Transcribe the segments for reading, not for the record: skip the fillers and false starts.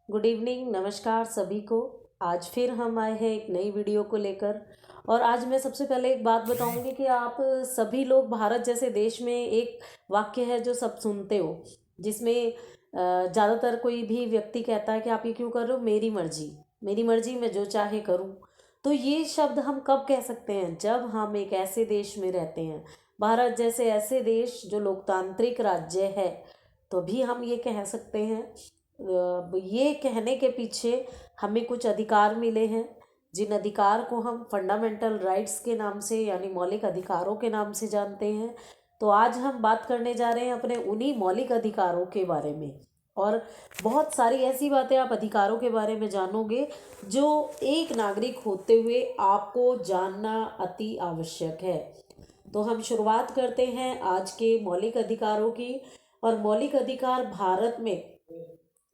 Good evening, नमस्कार सभी को। आज फिर हम आए हैं एक नई वीडियो को लेकर। और आज मैं सबसे पहले एक बात बताऊंगी कि आप सभी लोग भारत जैसे देश में एक वाक्य है जो सब सुनते हो, जिसमें ज़्यादातर कोई भी व्यक्ति कहता है कि आप ये क्यों कर रहे हो, मेरी मर्जी, मेरी मर्जी, मैं जो चाहे करूं। तो ये शब्द हम कब कह सकते हैं? जब हम एक ऐसे देश में रहते हैं, भारत जैसे ऐसे देश जो लोकतांत्रिक राज्य है, तो भी हम ये कह सकते हैं। ये कहने के पीछे हमें कुछ अधिकार मिले हैं, जिन अधिकार को हम फंडामेंटल राइट्स के नाम से यानी मौलिक अधिकारों के नाम से जानते हैं। तो आज हम बात करने जा रहे हैं अपने उन्हीं मौलिक अधिकारों के बारे में। और बहुत सारी ऐसी बातें आप अधिकारों के बारे में जानोगे जो एक नागरिक होते हुए आपको जानना अति आवश्यक है। तो हम शुरुआत करते हैं आज के मौलिक अधिकारों की। और मौलिक अधिकार भारत में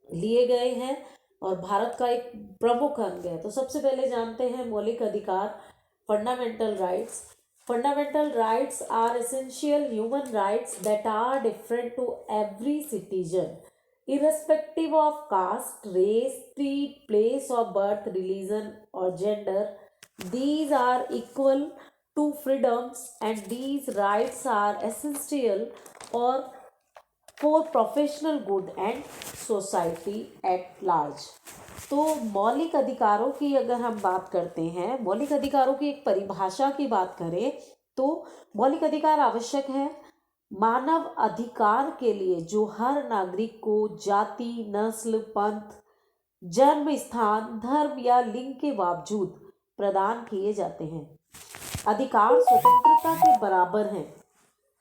लिए गए हैं और भारत का एक प्रमुख अंग है। तो सबसे पहले जानते हैं मौलिक अधिकार, fundamental rights. Fundamental rights are essential human rights that are different to every citizen irrespective of caste, race, creed, place of birth, religion or gender. These are equal to freedoms and these rights are essential or for professional good and society at large. तो मौलिक अधिकारों की अगर हम बात करते हैं, मौलिक अधिकारों की एक परिभाषा की बात करें तो मौलिक अधिकार आवश्यक है मानव अधिकार के लिए जो हर नागरिक को जाति, नस्ल, पंथ, जन्म स्थान, धर्म या लिंग के बावजूद प्रदान किए जाते हैं। अधिकार स्वतंत्रता के बराबर हैं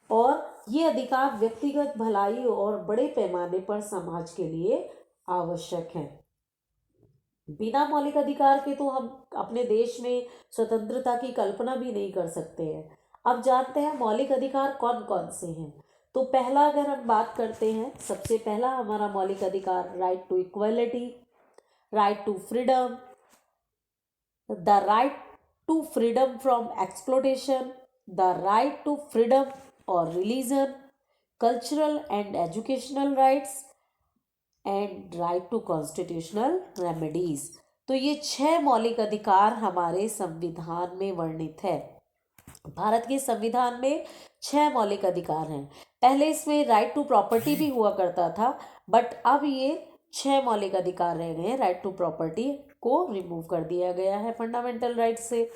और ये अधिकार व्यक्तिगत भलाई और बड़े पैमाने पर समाज के लिए आवश्यक है। बिना मौलिक अधिकार के तो हम अपने देश में स्वतंत्रता की कल्पना भी नहीं कर सकते हैं। अब जानते हैं मौलिक अधिकार कौन कौन से हैं। तो पहला अगर हम बात करते हैं, सबसे पहला हमारा मौलिक अधिकार right to equality, right to freedom, the right to freedom from exploitation, the right to freedom और religion, cultural and educational rights and right to constitutional remedies. तो ये 6 मौलिक अधिकार हमारे संविधान में वर्णित है। भारत के संविधान में 6 मौलिक अधिकार हैं। पहले इसमें राइट टू प्रॉपर्टी भी हुआ करता था, बट अब ये 6 मौलिक अधिकार रह गए हैं। राइट टू प्रॉपर्टी को रिमूव कर दिया गया है फंडामेंटल राइट से।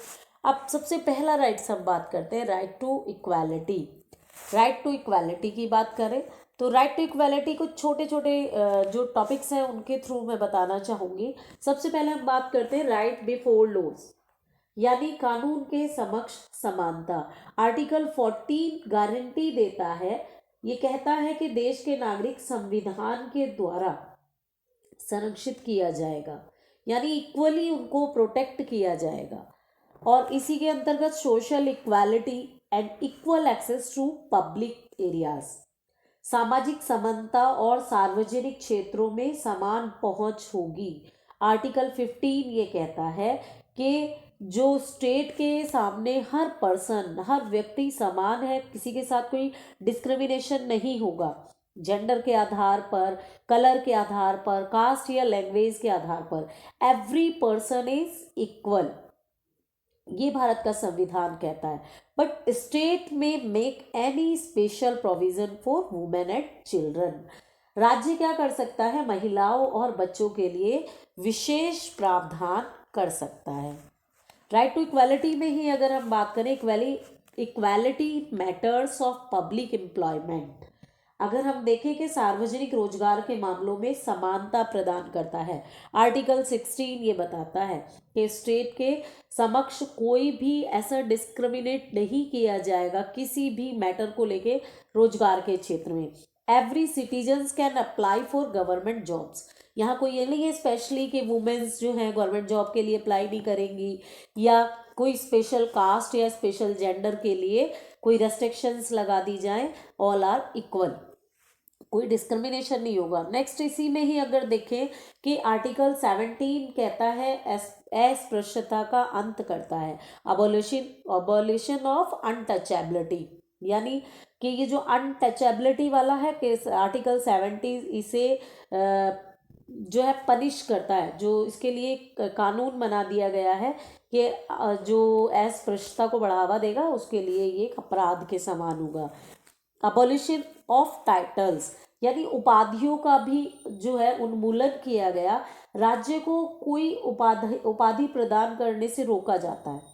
अब सबसे पहला राइट्स हम बात करते हैं right to equality. Right to equality की बात करें तो राइट टू इक्वालिटी कुछ छोटे छोटे जो टॉपिक्स हैं उनके थ्रू मैं बताना चाहूँगी। सबसे पहले हम बात करते हैं राइट बिफोर लॉज, यानी कानून के समक्ष समानता। आर्टिकल 14 गारंटी देता है, ये कहता है कि देश के नागरिक संविधान के द्वारा संरक्षित किया जाएगा, यानी इक्वली उनको प्रोटेक्ट किया जाएगा। और इसी के अंतर्गत social equality and equal access to public areas, सामाजिक समानता और सार्वजनिक क्षेत्रों में समान पहुंच होगी। आर्टिकल 15 ये कहता है कि जो स्टेट के सामने हर पर्सन, हर व्यक्ति समान है, किसी के साथ कोई डिस्क्रिमिनेशन नहीं होगा, जेंडर के आधार पर, कलर के आधार पर, कास्ट या लैंग्वेज के आधार पर, एवरी पर्सन इज इक्वल, ये भारत का संविधान कहता है। बट स्टेट में make any special provision for women and children. राज्य क्या कर सकता है? महिलाओं और बच्चों के लिए विशेष प्रावधान कर सकता है। राइट टू इक्वालिटी में ही अगर हम बात करें, equality matters of public employment, अगर हम देखें कि सार्वजनिक रोजगार के मामलों में समानता प्रदान करता है। आर्टिकल 16 ये बताता है कि स्टेट के समक्ष कोई भी ऐसा डिस्क्रिमिनेट नहीं किया जाएगा किसी भी मैटर को लेके रोजगार के क्षेत्र में। Every citizens can apply for government jobs, यहाँ कोई ये नहीं है स्पेशली कि वुमेन्स जो हैं गवर्नमेंट जॉब के लिए अप्लाई नहीं करेंगी, या कोई स्पेशल कास्ट या स्पेशल जेंडर के लिए कोई रेस्ट्रिक्शंस लगा दी जाए। ऑल आर इक्वल, कोई डिस्क्रिमिनेशन नहीं होगा। नेक्स्ट इसी में ही अगर देखें कि आर्टिकल 17 कहता है अस्पृश्यता का अंत करता है, अबोलिशन ऑफ अनटचेबिलिटी, यानी कि ये जो अनटचेबिलिटी वाला है कि आर्टिकल 70 इसे जो है पनिश करता है, जो इसके लिए कानून बना दिया गया है कि जो अस्पृश्यता को बढ़ावा देगा उसके लिए ये एक अपराध के समान होगा। अबॉलिशन ऑफ टाइटल्स, यानी उपाधियों का भी जो है उन्मूलन किया गया। राज्य को कोई उपाधि प्रदान करने से रोका जाता है।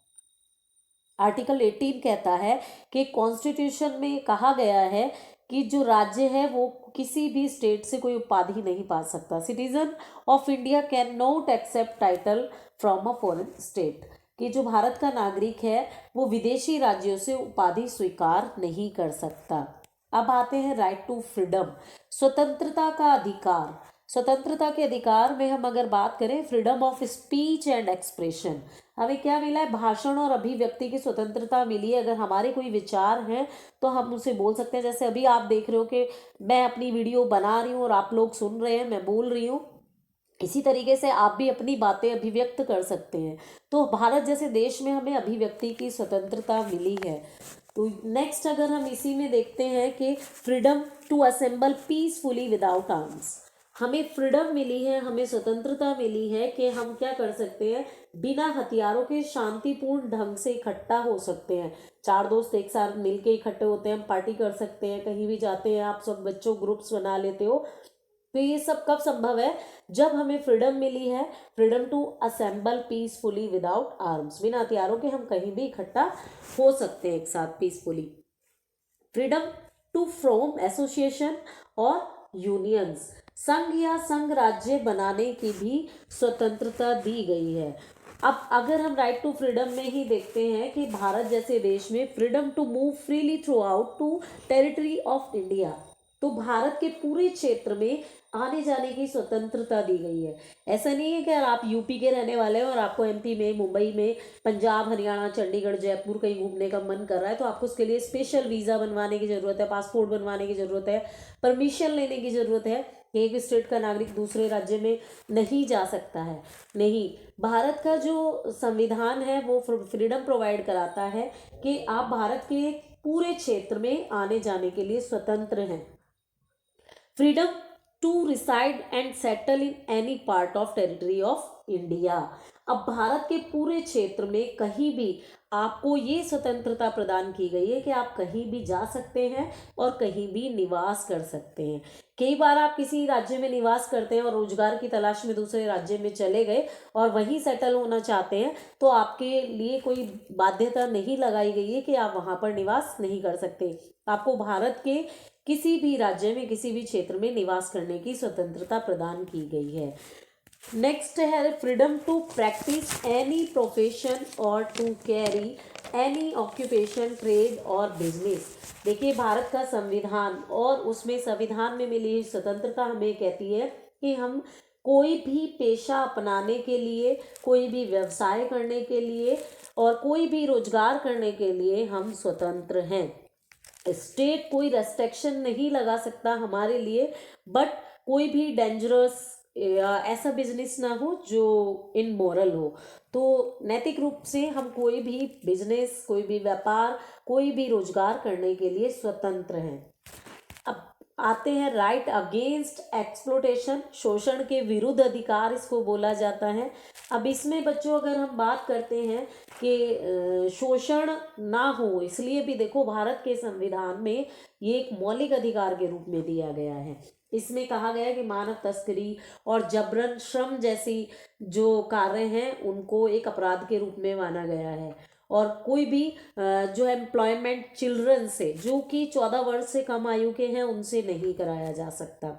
आर्टिकल 18 कहता है कि कॉन्स्टिट्यूशन में कहा गया है कि जो राज्य है वो किसी भी स्टेट से कोई उपाधि नहीं पा सकता। Citizen of India can not accept title from a foreign state, कि जो भारत का नागरिक है वो विदेशी राज्यों से उपाधि स्वीकार नहीं कर सकता। अब आते हैं राइट टू फ्रीडम, स्वतंत्रता का अधिकार। स्वतंत्रता के अधिकार में हम अगर बात करें, freedom of speech and expression, हमें क्या मिला है? भाषण और अभिव्यक्ति की स्वतंत्रता मिली है। अगर हमारे कोई विचार हैं तो हम उसे बोल सकते हैं। जैसे अभी आप देख रहे हो कि मैं अपनी वीडियो बना रही हूँ और आप लोग सुन रहे हैं, मैं बोल रही हूँ, इसी तरीके से आप भी अपनी बातें अभिव्यक्त कर सकते हैं। तो भारत जैसे देश में हमें अभिव्यक्ति की स्वतंत्रता मिली है। तो नेक्स्ट अगर हम इसी में देखते हैं कि freedom to assemble peacefully without arms, हमें फ्रीडम मिली है, हमें स्वतंत्रता मिली है कि हम क्या कर सकते हैं, बिना हथियारों के शांतिपूर्ण ढंग से इकट्ठा हो सकते हैं। चार दोस्त एक साथ मिलके इकट्ठे होते हैं, हम पार्टी कर सकते हैं, कहीं भी जाते हैं, आप सब बच्चों ग्रुप्स बना लेते हो। तो ये सब कब संभव है? जब हमें फ्रीडम मिली है, freedom to assemble peacefully without arms, बिना हथियारों के हम कहीं भी इकट्ठा हो सकते हैं एक साथ peacefully. Freedom to form association और यूनियंस, संघ या संघ राज्य बनाने की भी स्वतंत्रता दी गई है। अब अगर हम राइट टू फ्रीडम में ही देखते हैं कि भारत जैसे देश में freedom to move freely throughout to territory of India, तो भारत के पूरे क्षेत्र में आने जाने की स्वतंत्रता दी गई है। ऐसा नहीं है कि अगर आप यूपी के रहने वाले हो और आपको एमपी में, मुंबई में, पंजाब, हरियाणा, चंडीगढ़, जयपुर कहीं घूमने का मन कर रहा है तो आपको उसके लिए स्पेशल वीज़ा बनवाने की ज़रूरत है, पासपोर्ट बनवाने की ज़रूरत है, परमिशन लेने की ज़रूरत है। एक स्टेट का नागरिक दूसरे राज्य में नहीं जा सकता है। नहीं, भारत का जो संविधान है वो फ्रीडम प्रोवाइड कराता है कि आप भारत के पूरे क्षेत्र में आने जाने के लिए स्वतंत्र हैं। Freedom to reside and settle in any part of territory of India, अब भारत के पूरे क्षेत्र में कहीं भी आपको ये स्वतंत्रता प्रदान की गई है कि आप कहीं भी जा सकते हैं और कहीं भी निवास कर सकते हैं। कई बार आप किसी राज्य में निवास करते हैं और रोजगार की तलाश में दूसरे राज्य में चले गए और वहीं सेटल होना चाहते हैं, तो आपके लिए कोई बाध्यता नहीं लगाई गई है कि आप वहां पर निवास नहीं कर सकते। आपको भारत के किसी भी राज्य में, किसी भी क्षेत्र में निवास करने की स्वतंत्रता प्रदान की गई है। नेक्स्ट है freedom to practise any profession और to carry any occupation, trade और बिजनेस। देखिए, भारत का संविधान और उसमें संविधान में मिली स्वतंत्रता हमें कहती है कि हम कोई भी पेशा अपनाने के लिए, कोई भी व्यवसाय करने के लिए और कोई भी रोजगार करने के लिए हम स्वतंत्र हैं। स्टेट कोई रेस्ट्रिक्शन नहीं लगा सकता हमारे लिए, बट कोई भी डेंजरस ऐसा बिजनेस ना हो जो इनमोरल हो। तो नैतिक रूप से हम कोई भी बिजनेस, कोई भी व्यापार, कोई भी रोजगार करने के लिए स्वतंत्र हैं। अब आते हैं राइट अगेंस्ट एक्सप्लोटेशन, शोषण के विरुद्ध अधिकार इसको बोला जाता है। अब इसमें बच्चों अगर हम बात करते हैं कि शोषण ना हो, इसलिए भी देखो भारत के संविधान में ये एक मौलिक अधिकार के रूप में दिया गया है। इसमें कहा गया है कि मानव तस्करी और जबरन श्रम जैसी जो कार्य हैं उनको एक अपराध के रूप में माना गया है। और कोई भी जो एम्प्लॉयमेंट चिल्ड्रन से, जो कि 14 वर्ष से कम आयु के हैं, उनसे नहीं कराया जा सकता।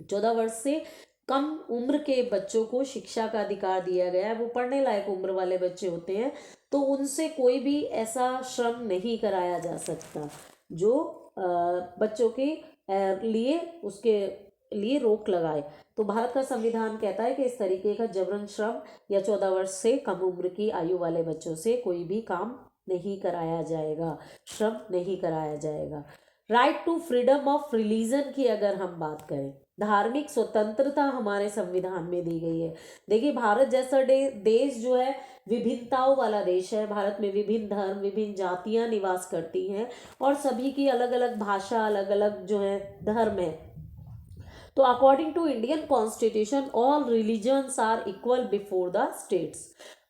14 वर्ष से कम उम्र के बच्चों को शिक्षा का अधिकार दिया गया है, वो पढ़ने लायक उम्र वाले बच्चे होते हैं, तो उनसे कोई भी ऐसा श्रम नहीं कराया जा सकता जो बच्चों के लिए, उसके लिए रोक लगाए। तो भारत का संविधान कहता है कि इस तरीके का जबरन श्रम या 14 वर्ष से कम उम्र की आयु वाले बच्चों से कोई भी काम नहीं कराया जाएगा, श्रम नहीं कराया जाएगा। Right to freedom of religion की अगर हम बात करें, धार्मिक स्वतंत्रता हमारे संविधान में दी गई है। देखिए, भारत जैसा देश जो है विभिन्नताओं वाला देश है। भारत में विभिन्न धर्म, विभिन्न जातियां निवास करती हैं और सभी की अलग अलग भाषा, अलग अलग जो है धर्म है। तो according to Indian constitution all religions are equal before the states.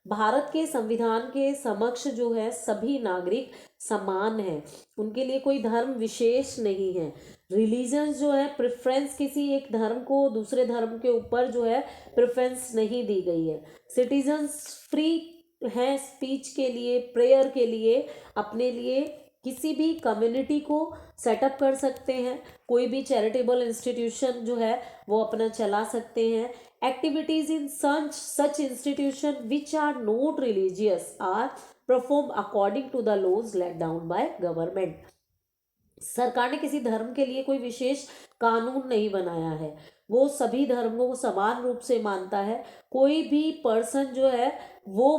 भारत के संविधान के समक्ष जो है सभी नागरिक समान हैं, उनके लिए कोई धर्म विशेष नहीं है। रिलीजन्स जो है प्रेफरेंस, किसी एक धर्म को दूसरे धर्म के ऊपर जो है प्रेफरेंस नहीं दी गई है। सिटीजन्स फ्री हैं स्पीच के लिए, प्रेयर के लिए, अपने लिए किसी भी कम्युनिटी को सेटअप कर सकते हैं, कोई भी चैरिटेबल इंस्टीट्यूशन जो है वो अपना चला सकते हैं। Activities in such institution which are not religious are perform according to the laws laid down by government. सरकार ने किसी धर्म के लिए कोई विशेष कानून नहीं बनाया है, वो सभी धर्मों को समान रूप से मानता है। कोई भी पर्सन जो है वो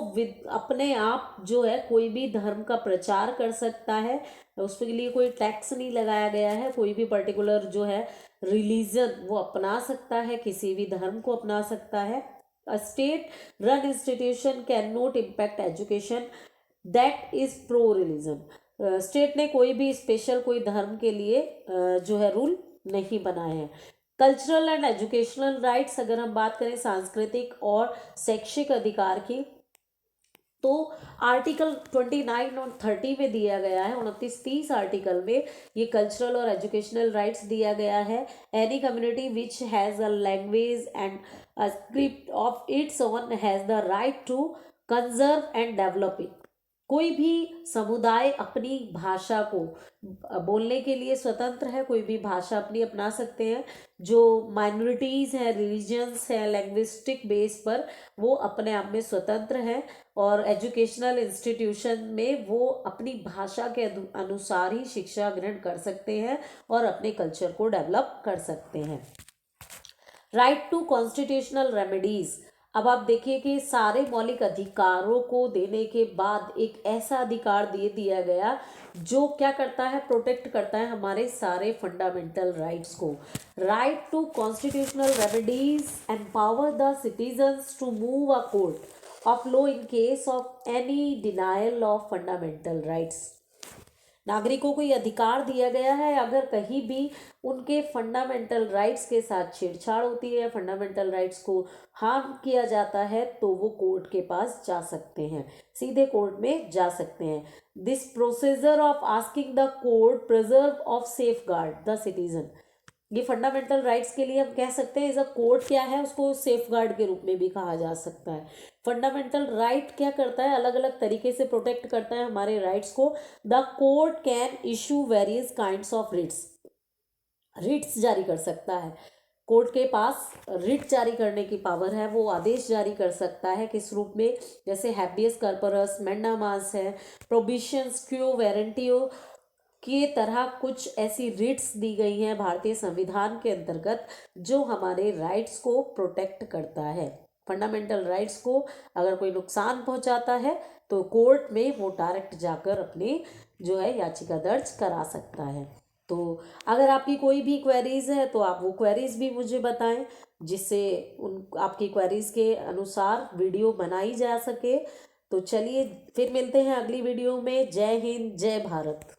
अपने आप जो है कोई भी धर्म का प्रचार कर सकता है, उसके लिए कोई टैक्स नहीं लगाया गया है। कोई भी पर्टिकुलर जो है रिलीजन वो अपना सकता है, किसी भी धर्म को अपना सकता है। A state run institution can not impact education that is pro religion. State ने कोई भी स्पेशल कोई धर्म के लिए जो है रूल नहीं बनाए हैं। कल्चरल एंड एजुकेशनल राइट्स, अगर हम बात करें सांस्कृतिक और शैक्षिक अधिकार की, तो आर्टिकल 29 और 30 में दिया गया है, 29-30 आर्टिकल में ये कल्चरल और एजुकेशनल राइट्स दिया गया है। Any community which has a language and a script of its own has the right to conserve and develop it. कोई भी समुदाय अपनी भाषा को बोलने के लिए स्वतंत्र है, कोई भी भाषा अपनी अपना सकते हैं। जो माइनॉरिटीज़ हैं, रिलीजन्स हैं, लैंग्विस्टिक बेस पर वो अपने आप में स्वतंत्र हैं, और एजुकेशनल इंस्टीट्यूशन में वो अपनी भाषा के अनुसार ही शिक्षा ग्रहण कर सकते हैं और अपने कल्चर को डेवलप कर सकते हैं। राइट टू कॉन्स्टिट्यूशनल रेमेडीज, अब आप देखिए कि सारे मौलिक अधिकारों को देने के बाद एक ऐसा अधिकार दे दिया गया जो क्या करता है, प्रोटेक्ट करता है हमारे सारे फंडामेंटल राइट्स को। Right to constitutional remedies empower the citizens to move a court of law in case of any denial of fundamental rights. नागरिकों को ये अधिकार दिया गया है, अगर कहीं भी उनके फंडामेंटल राइट्स के साथ छेड़छाड़ होती है, फंडामेंटल राइट्स को हार्म किया जाता है, तो वो कोर्ट के पास जा सकते हैं, सीधे कोर्ट में जा सकते हैं। This procedure of asking the court preserve of safe guard the citizen, ये फंडामेंटल राइट्स के लिए हम कह सकते हैं एज अ कोर्ट क्या है, उसको सेफ गार्ड के रूप में भी कहा जा सकता है। फंडामेंटल राइट क्या करता है, अलग अलग तरीके से प्रोटेक्ट करता है हमारे राइट्स को। The court can issue various kinds of writs जारी कर सकता है। कोर्ट के पास रिट जारी करने की पावर है, वो आदेश जारी कर सकता है किस रूप में, जैसे हैबियस कॉर्पस, मैंडामास है, प्रोबिशंस क्यू वारंटियो की तरह कुछ ऐसी रिट्स दी गई हैं भारतीय संविधान के अंतर्गत जो हमारे राइट्स को प्रोटेक्ट करता है। फंडामेंटल राइट्स को अगर कोई नुकसान पहुंचाता है तो कोर्ट में वो डायरेक्ट जाकर अपनी जो है याचिका दर्ज करा सकता है। तो अगर आपकी कोई भी क्वेरीज है तो आप वो क्वेरीज भी मुझे बताएं, जिससे उन आपकी क्वेरीज के अनुसार वीडियो बनाई जा सके। तो चलिए फिर मिलते हैं अगली वीडियो में। जय हिंद, जय भारत।